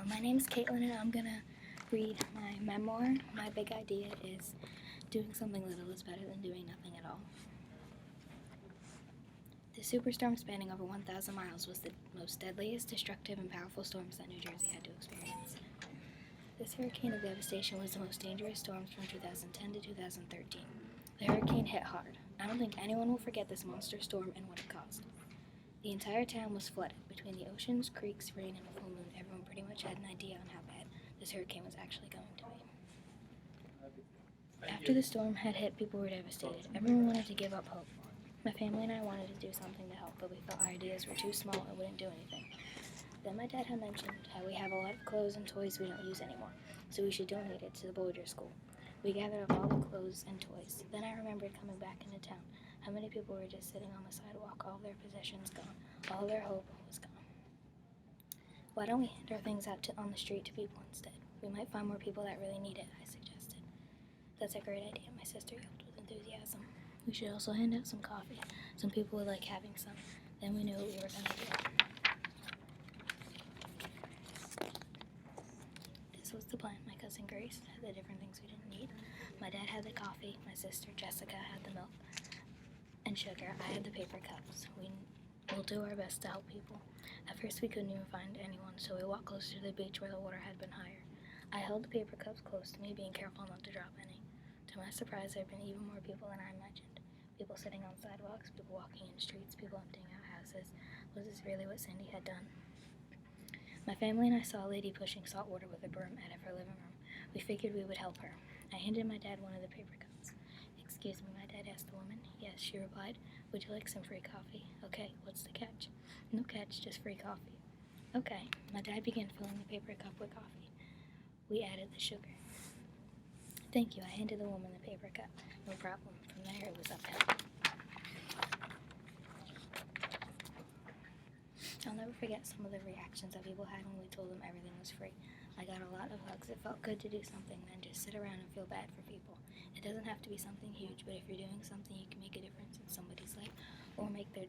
My name's Caitlyn and I'm gonna read my memoir. My big idea is doing something little is better than doing nothing at all. The superstorm spanning over 1,000 miles was the most deadliest, destructive, and powerful storms that New Jersey had to experience. This hurricane of devastation was the most dangerous storms from 2010 to 2013. The hurricane hit hard. I don't think anyone will forget this monster storm and what it caused. The entire town was flooded. Between the oceans, creeks, rain, and a full moon, everyone pretty much had an idea on how bad this hurricane was actually going to be. After the storm had hit, people were devastated. Everyone wanted to give up hope. My family and I wanted to do something to help, but we felt our ideas were too small and wouldn't do anything. Then my dad had mentioned how we have a lot of clothes and toys we don't use anymore, so we should donate it to the Boulder School. We gathered up all the clothes and toys. Then I remembered coming back into town. How many people were just sitting on the sidewalk, all their possessions gone, all their hope was gone. Why don't we hand our things out on the street to people instead? We might find more people that really need it, I suggested. That's a great idea, my sister yelled with enthusiasm. We should also hand out some coffee. Some people would like having some. Then we knew what we were going to do. This was the plan. My cousin Grace had the different things we didn't need. My dad had the coffee. My sister Jessica had the milk and sugar. I had the paper cups. We'll do our best to help people. At first we couldn't even find anyone, so we walked closer to the beach where the water had been higher. I held the paper cups close to me, being careful not to drop any. To my surprise, there had been even more people than I imagined. People sitting on sidewalks, people walking in streets, people emptying out houses. Was this really what Cindy had done? My family and I saw a lady pushing salt water with a broom out of her living room. We figured we would help her. I handed my dad one of the paper cups. "Excuse me," my dad asked the woman. "Yes," she replied. "Would you like some free coffee?" "Okay, what's the catch?" "No catch, just free coffee." "Okay." My dad began filling the paper cup with coffee. We added the sugar. "Thank you," I handed the woman the paper cup. "No problem." From there, it was uphill. I'll never forget some of the reactions that people had when we told them everything was free. I got a lot of hugs. It felt good to do something than just sit around and feel bad for people. It doesn't have to be something huge, but if you're doing something, you can make a difference in somebody's life or make their day.